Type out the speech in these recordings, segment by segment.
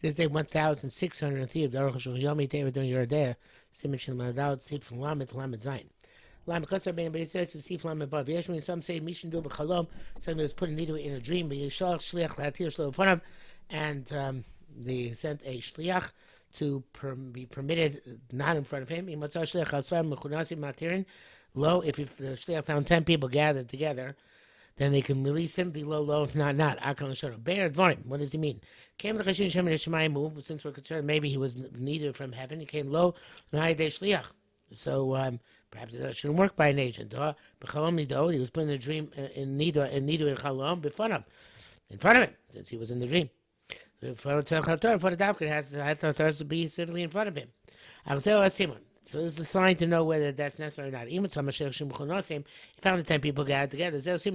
This day 1603 of the Arukh HaShulchan Yomi Teva during your day. Simon Shin Manadal Sif from Lamed to Lamed Zayin. Lamed Kotzar Ben Beises Sif Lamed Bav. Yeshua. Some say Mishin Do B'Chalom. Some was put a needle in a dream. But Yishal Shliach Latir Shlo Fanav, and they sent a shliach to be permitted not in front of him. If the shliach found 10 people gathered together, then they can release him below low, if not. What does he mean? Since we're concerned, maybe he was needed from heaven. He came low, so perhaps it shouldn't work by an agent. He was put in a dream in Nidu in Chalom in front of him, since he was in the dream. For the Dafka, it has to be civilly in front of him. So this is a sign to know whether that's necessary or not. He found the 10 people gathered together. It's a sign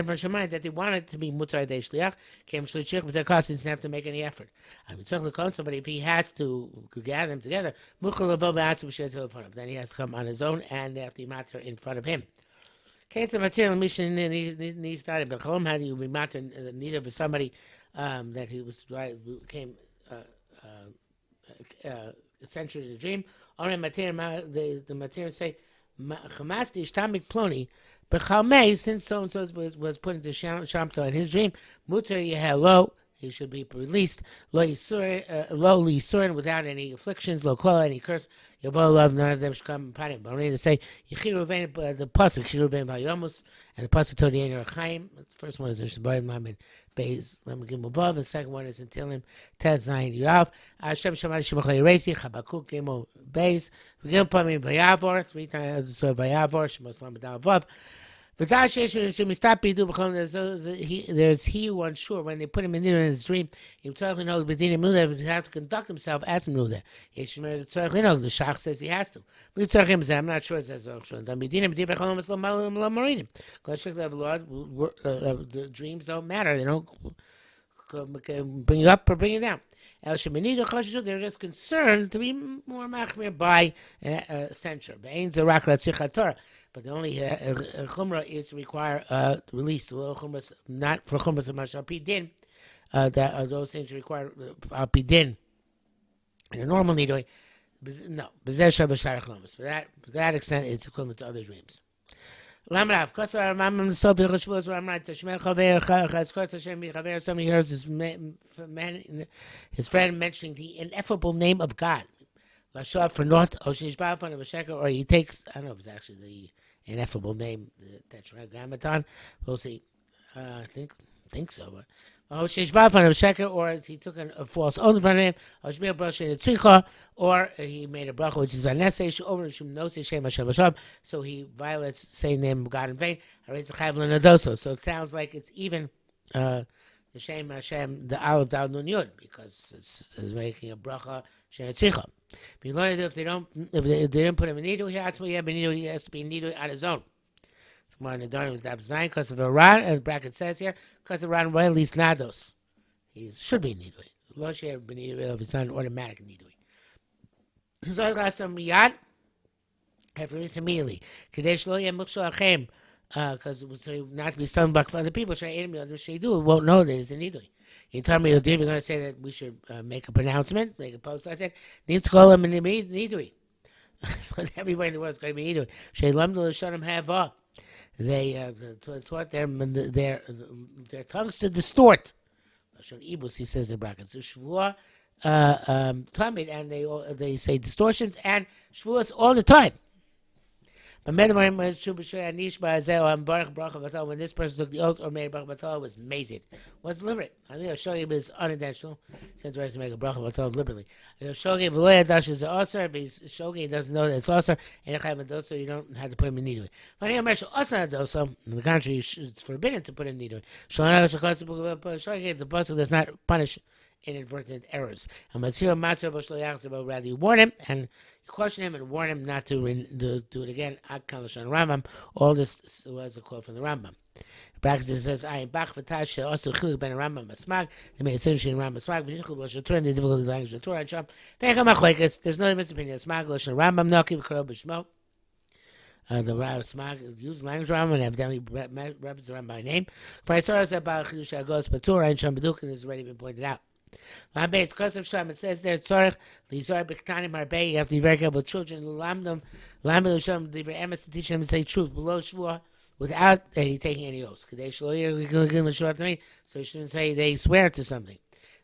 from Shemayim that they wanted to be mutar dei shliach. Came shliach, but their cost didn't have to make any effort. I mean, somebody if he has to gather them together, then he has to come on his own, and they have to be matter in front of him. It's a material mission needs started, but Chalom had you be matter neither for somebody that he was came essentially in a dream. Only the material say Chamasti Ishtamik Ploni. But Chalmei, since so and so was put into Shamto in his dream, Mutar Yehelo, he should be released. Lo Yisurin, without any afflictions, lo Klo, any curse. Yavo love, none of them should come upon him. But only to say Yechiru Ben, the pasuk Yechiru Ben Vayomus, and the pasuk told the Einer Chaim. The first one is in Shbarim Lamed Beis Lamed Gimel Vav. The second one is in Tilim Tez Zayin Yirav. Hashem Shemad Shemachol Yeresi Chabakuk Gimel Beis. V'Gimel Pamim Vayavor 3 times. So Vayavor Shemos Lamed Al Vav. There's he who unsure when they put him in his dream. He has to conduct himself as a Nuda. The Shach says he has to. I'm not sure it says the dreams don't matter. They don't bring you up or bring you down. They're just concerned to be more machmir by censure. But the only chumrah is to require release. The little chumrah, not for chumrah of mashal pidin. That those things require pidin. In a normal nidui, no. For that extent, it's equivalent to other dreams. Lamrav, Kosar Ramam the Sobi Rishvos Ramrat Tashmel Chaver Chazkot Hashem Chaver. Somebody hears his friend mentioning the ineffable name of God. Lashav for naught, Oshnishbaf on a Sheker, or he takes, I don't know if it's actually the ineffable name that's Gamaton. We'll see. I think so. But Oshnishbaf on a Sheker, or he took a false oath in front of him, Oshmir Brosh in a Tzricha, or he made a bracha which is unnecessary, so he violates saying the name of God in vain. So it sounds like it's even the Shem Hashem, the Aleph Dal Nun Yud, because it's making a bracha Shem Tzricha. If they didn't put him in Nidu, he has to be Nidu on his own. Tomorrow in the Dorim was Zayin, because of Iran, as the bracket says here, because of Iran, at least Nados. He should be Nidu. Lo Sheh B'Nidu, if it's not an automatic Nidu. So I got some Miyad, have to release immediately. Kadesh Lo Yeh Mukhshal Achem, because not to be stoned back for other people, won't know that it's a Nidu. You told me you're going to say that we should make a pronouncement, make a post. I said, needs to call him in the Nidui. So everybody in the world is going to be Nidui. Shalom to Lashonim Hava. They taught their tongues to distort. Lashon Ibus, he says in brackets. So Shvua, Tamid, and they say distortions and Shvuas all the time. But when this person took the oath or made a bracha batal, was mazed. Was deliberate. I mean, Shogi was unintentional. Sent to make a bracha batal deliberately. Shogi v'loya dash is also. If he's Shogi, he doesn't know that it's also. And so you don't have to put him in nidu. But on the contrary, it's forbidden to put him in nidu. Shogi, the pasuk does not punish inadvertent errors. And rather you warn him and caution him and warn him not to do it again. Rambam. All this was a quote from the Rambam. Brackets says, "I am bach v'tash also chiluk ben Rambam masmag." They made a solution in Rambam masmag. V'nichul b'lashon Torah, the difficult language of the Torah. There's no misopinion. Smag l'shon Rambam no kiv karo b'shmo. The Rav Smag used language Rambam and evidently referenced the Rambam by name. Faisora said about Chidush Agos Patur and Sham Beduk, and this has already been pointed out. Lambeis Kosev Sham, it says there, Tzorech Lizor B'Ktanim Harbei. You have to be very careful with children. Lamdom Lambe L'Sham Divrei Emes to teach them to say truth below Shvuah without any taking any oaths. So you shouldn't say they swear to something.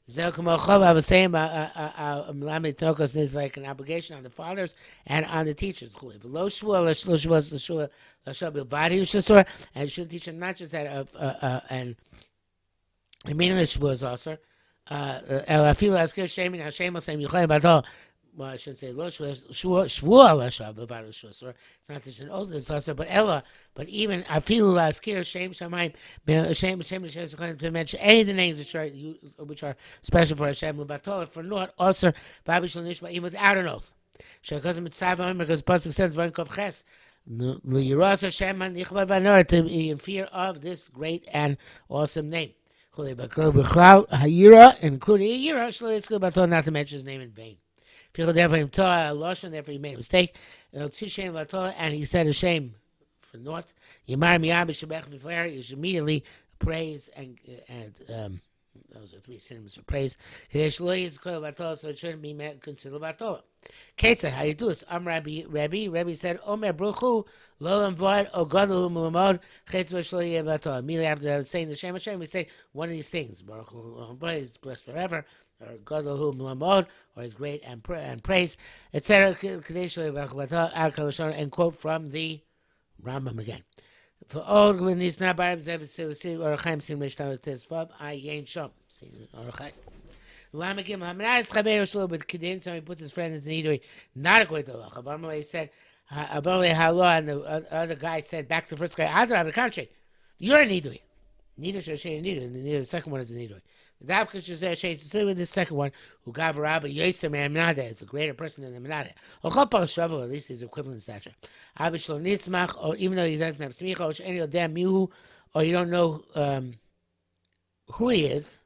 I was saying Tokos is like an obligation on the fathers and on the teachers. And you should teach them not just that and the meaning of Shavuos also. Well, I should say lo shvuah lashav b'var shusor. It's not just an oath; it's also but ella. But even I feel laskir shem shamayim shem to mention any of the names which are special for Hashem lebatol for not also babi shel nishma even without an oath. Shekazim mitzav because pasuk says v'an kov ches liyiras Hashem and yichva v'anor to be in fear of this great and awesome name. Hayira, including Hayira, shlo yiskul bator, not to mention his name in vain. Therefore he made a mistake, and he said a shame for naught. You should immediately praise and those are three synonyms for praise. So it shouldn't be considered batola. Ketzah, how you do this? Rabbi said, Omer bruchu lolam void o gadol mulamod chetzah shlo yeh batola. Immediately after saying the Shem Hashem, we say one of these things. Baruch hu lolam void is blessed forever. Or gadol hu mulamod, or his great and praise, etc. And quote from the Rambam again. For all when these not Arab see or Chaim sin mishtav tesvav I ain't shop see or Chaim Lamakim Hamnas Chaber Shlo but Kedin, so he puts his friend into the nidui not according to Allah. Abamalei said Abamalei Hallah, and the other guy said back to the first guy Adra, on the contrary, you're a nidui. Nidui Shashay nidui. The second one is a nidui. The Davka Shashay with the second one who gave Rabbi Yosem Amnada is a greater person than the Amnada. Ochopal Shavel, at least his equivalent stature. Abishlo Nitzmach, or even though he doesn't have Smicha, or any of them Mihu, or you don't know who he is.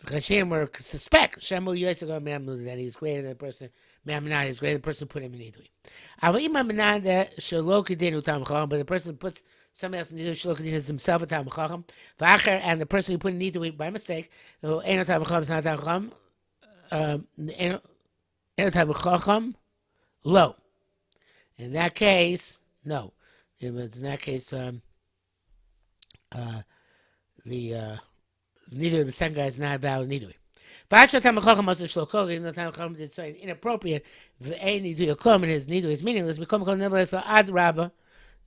Hashem or suspect Shemu Yosem Amnada that he's greater than the person. Amnada is greater than the person who put him in Idui. But the person puts somebody else in Nidui Shalokadin is himself a Tam Chacham. V'acher, and the person who put in Nidui by mistake, Eno Tam Chacham is not Tam Chacham. Eno Tam Chacham, lo. In that case, no. In that case, the Nidui, the second guy is not a valid Nidui. V'asher Tam Chacham also Shalokog, even though Tam Chacham did something inappropriate, V'ein Nidui Oklom, and his Nidui is meaningless, become nevertheless Ad Rabbah.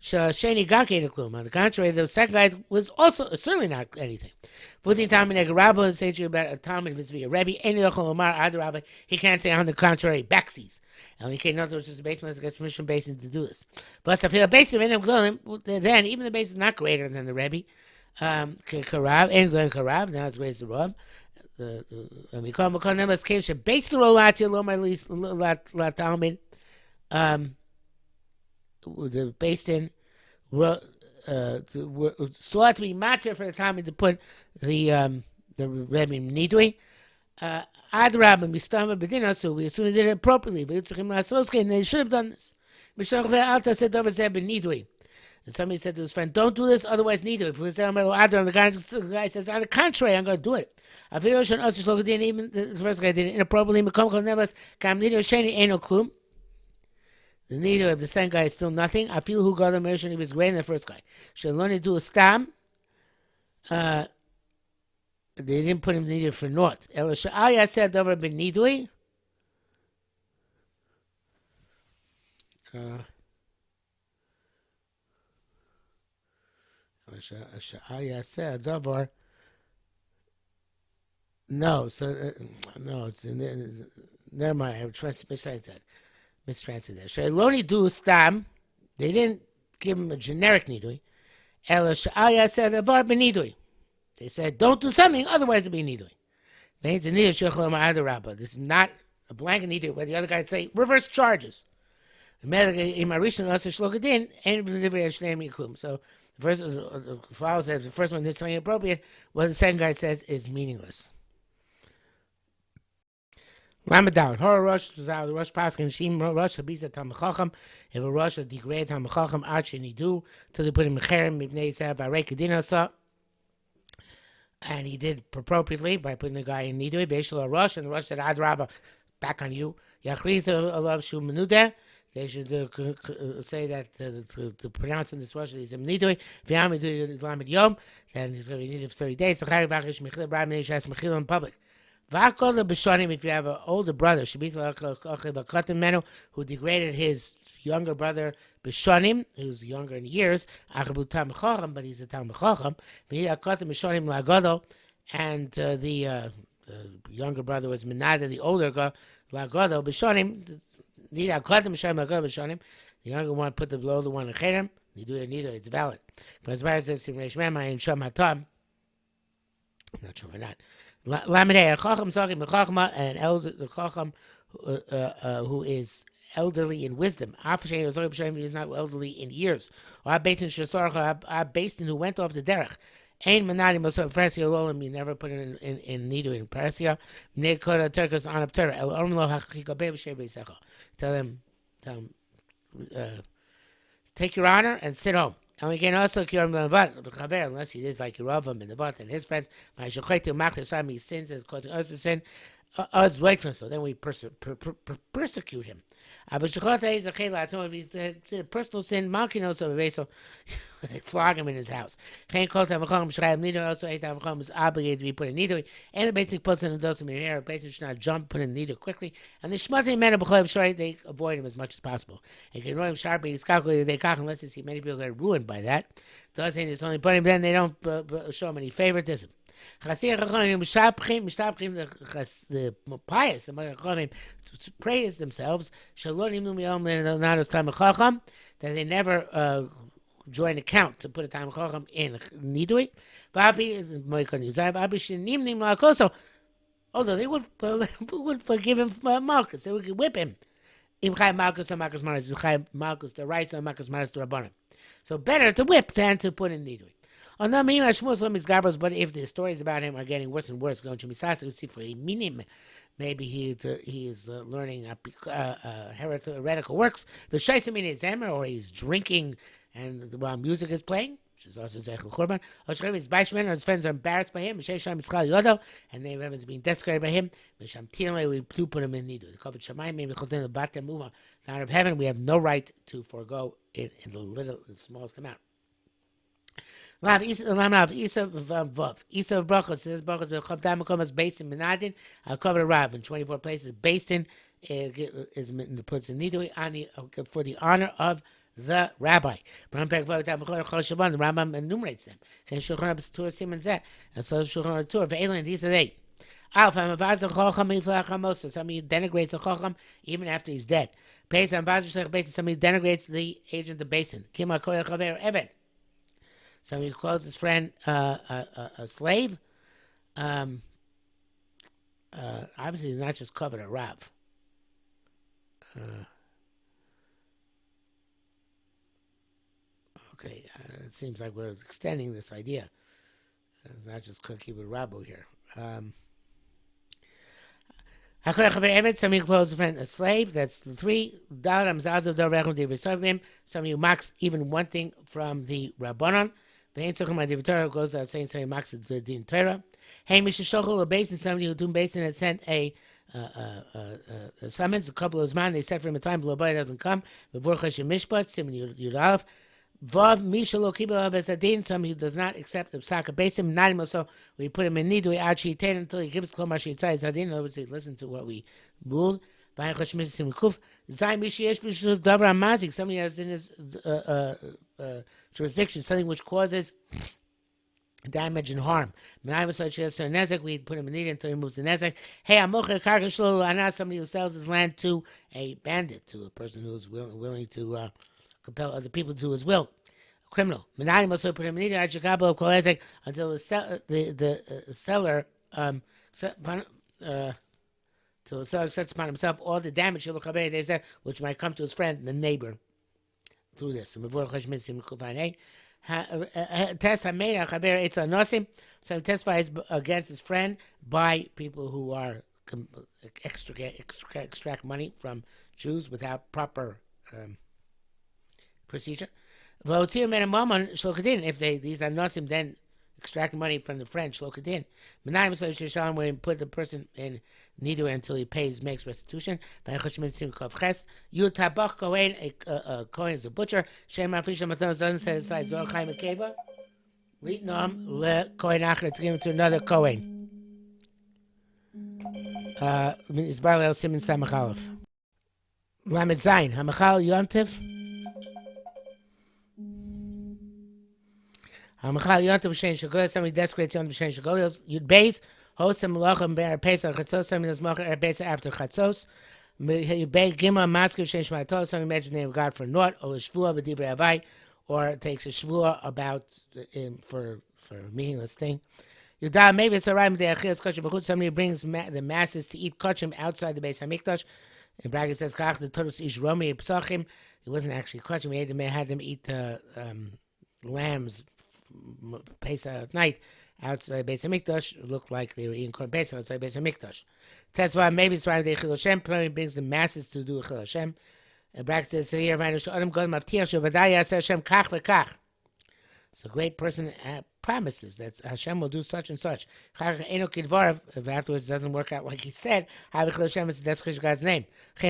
Sheni Gake Klum. On the contrary, the second guy was also certainly not anything. Putin Talmud Rabba say to you about a Talmud vis-a-vis a Rebbe. Any Yochel Omar Ad Rabba, he can't say on the contrary backsies. And he can't know which is based unless he gets permission basin to do this. But if the basis of any then even the base is not greater than the Rebbe. Karav and Glen Karav. Now it's raised the Rav. We call them as came to base the Rolati Lomar La Talmud. The based in sought to be matter for the time to put the Rebbe Nidui. Ad Rabba Mistama Bedina, so we assume they did it appropriately. But they should have done this. Alta said over there Nidui. And somebody said to his friend, don't do this, otherwise Nidui. If we say the guy says, on the contrary, I'm going to do it. Even the first guy did it inappropriately. The needle of the second guy is still nothing. I feel who got the merchant he was greater than the first guy. Should only do a stam. They didn't put him needle for naught. Elishaya said over ben nidui. Elishaya said over. No, so no, it's never mind. I was mistranslated. Shaloni do stam. They didn't give him a generic nidui. Elishaya said avar benidui. They said don't do something, otherwise it'll be nidui. Means a nidui shecholom either rabba. This is not a blanket nidui where the other guy would say reverse charges. So the first follow says the first one did something appropriate. What the second guy says is meaningless. Lamadal. Hor Rosh Zal Rosh Paskin Shim Rosh Habisa Tamachacham. If a Rosh degrade Tamachacham Achini do till they put him in Cherem Mivnei Sav Arekadinasa. And he did appropriately by putting the guy in Nidui, Beshul Rosh, and the Rosh said, Ad Rabba, back on you. Yachriz Alav Shu Menuda. They should say that to pronounce in this Rosh, he's in Nidui. V'yam Lamed Yom. Then he's going to be needed for 30 days. Zachari Vachish Mechil, Brahim Neshas Mechil in public. V'akol B'shonim, if you have an older brother, Shabis L'Achim Menu, who degraded his younger brother, B'shonim, who's younger in years, Achabu Tam Chacham, but he's a Tam Chacham. V'yakotim B'shonim Lagodo, and the younger brother was Menada, the older Lagodo, B'shonim, V'yakotim B'shonim Lagodo B'shonim, the younger one put the older one in Cherem, neither, it's valid. But as far as this in Reish Mem, in Shom HaTom, I'm not sure why not. Lamadei, a Chacham Sachim, a Chachma, an elder, the Chacham who is elderly in wisdom. Afashem is not elderly in years. Or based in Shasarcha, based in who went off the derech. Ain Manadi Mosov Presia Lolam, you never put it in Nidu in Presia. Nekota Turkus on of Torah. El Ormlo Hachika Bev Secha. Tell them, take your honor and sit home. And we can also cure him the chaver, unless he did like Yeravam and the Bat and his friends. My shechaytu machlis he sins as causing us to sin. Us wait for him, so then we persecute him. But shechayta is a chayla. So if he's a personal sin, malkin also so flog him in his house. Chayin kol tamacham shchayim nido. Also, eight tamacham is obligated to be put in nido. And the basic person who does him in here, basic should not jump, put in nido quickly. And the shmatim men of b'chayim shari, they avoid him as much as possible. And can him sharp, he's calculated they kach unless you see many people get ruined by that. Does saying it's only put him, then they don't show him any favoritism. The pious to praise themselves that they never join account to put a time chacham in nidui. Although they would forgive him malchus, they would whip him. Malchus or malchus maris, malchus the rice or malchus maris the rabbanim. So better to whip than to put in nidui. But if the stories about him are getting worse and worse, going to Misasa, we see for a minim, maybe he is learning heretical works. The Shaisamin is Emer, or he's drinking and while music is playing, which is also Zechel Churban. Or his Baishman, or his friends are embarrassed by him, and they have been desecrated by him. We do put him in Nidu. The Kovet Shamayim, maybe the Batem Muma, the honor of heaven, we have no right to forego in the smallest amount. Isa of Brachos says Brachos Chavdam Makom is based in Menadin. I'll cover the Rab in 24 places. Based in is puts in Nidui on for the honor of the rabbi. The Rambam enumerates them. And so Shulchan Tur Ve'elin, these are they. Some he denigrates a chacham even after he's dead. Some he denigrates the agent of basin. So he calls his friend a slave. Obviously, he's not just covered a rav. Okay, it seems like we're extending this idea. It's not just cookie with rabu here. Some you calls a friend a slave. That's the three. Some you mocks even one thing from the rabbanon. Goes out saying somebody mocks the din Torah. Hey, Mr. Shochel, a basin, somebody who doing basin had sent a summons, a couple of man, they set for him a time, below body doesn't come. Before Cheshem Mishpat, Simon Yudalef. Vav Mishalo Kibel Besadin, somebody who does not accept the psak basin, not him so we put him in Nidui Achi Ten until he gives Klomashi Tzai Zadin, in other words, he listen to what we ruled. Somebody has in his jurisdiction something which causes damage and harm. We put him in need until he moves to Nezek. Hey, somebody who sells his land to a bandit, to a person who is willing to compel other people to do his will. A criminal. Also put him in need until the seller till the seller sets upon himself all the damage which might come to his friend, the neighbor, through this. So he testifies against his friend by people who are extract money from Jews without proper procedure. If these are nosim, then extract money from the French, Lokadin. Where you put the person in nidu until he makes restitution. Yutabach Kohen, a Kohen is a butcher. Shem Afrisha Matanos doesn't set aside Zor Chaim Akeva. Litnom le Kohen Acher to give him to another Kohen. Isbar Leil Simin Samach Aleph. Lamed Zayin, Hamachal Yontif. Hamachal Yontif V'Shein Shagolios, somebody desecrates Yontif V'Shein Shagolios. Yud Beis, Hosem Melachim Be'er Pesach Chatzos, somebody does Melachim Er Pesach after Chatzos. Yud Beis, Gima Masker V'Shein Shematos, somebody mentions the name of God for naught, or Shvua B'Divrei Avai, or takes a Shvua about, for a meaningless thing. Yudah, maybe it's a rhyme the Achilas Kachim B'chutz, somebody brings the masses to eat Kachim outside the Beis HaMikdash. In bracket says, Kach the Todos Ish Romi Psachim. It wasn't actually Kachim, he had them eat lambs Pesach at night outside Beis HaMikdash. It looked like they were eating Korban Pesach outside Beis HaMikdash. Tesva, maybe it's rhyme the Chil Hashem, probably brings the masses to do Chil Hashem. In bracket says, here, Adam God Mavtiach Shavadaya says Hashem Kach V'Kach. So a great person promises that Hashem will do such and such. If afterwards it doesn't work out like he said, Hashem is the desecration of God's name. So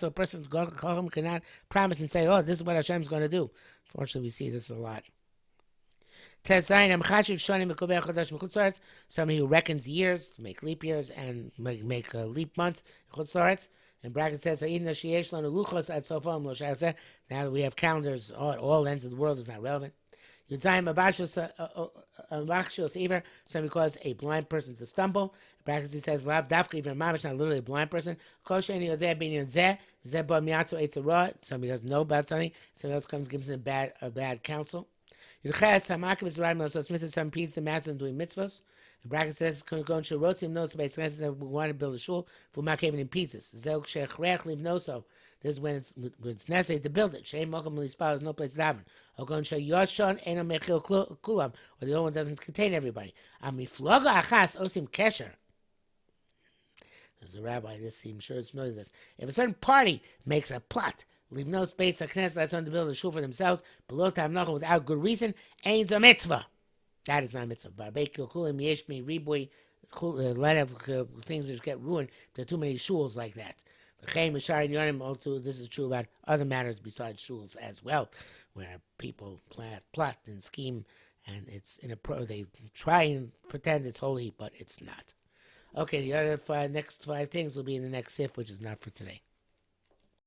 a person cannot promise and say, oh, this is what Hashem is going to do. Fortunately, we see this a lot. Somebody who reckons years, to make leap years, and make leap months. In brackets says, now that we have calendars at all ends of the world, is not relevant. Somebody causes a blind person to stumble. In brackets he says, Lav Dafka, even mamish, not literally a blind person. Somebody doesn't know about something. Somebody else comes and gives him a bad counsel. So it's missing some pieces the master and doing mitzvahs. The bracket says, "Rotim knows basically that we want to build a shul for making in pieces." This is when it's necessary to build it. There's no place to daven. Or the other one doesn't contain everybody. There's a rabbi. I'm sure it's familiar with this. If a certain party makes a plot, leave no space for Knesset, that's on to build a shul for themselves, below Tav Nachum without good reason, ain't a mitzvah. That is not a mitzvah. A lot of things that get ruined. There are too many shuls like that. Also, this is true about other matters besides shuls as well, where people plot and scheme, and they try and pretend it's holy, but it's not. Okay, the other next five things will be in the next sif, which is not for today.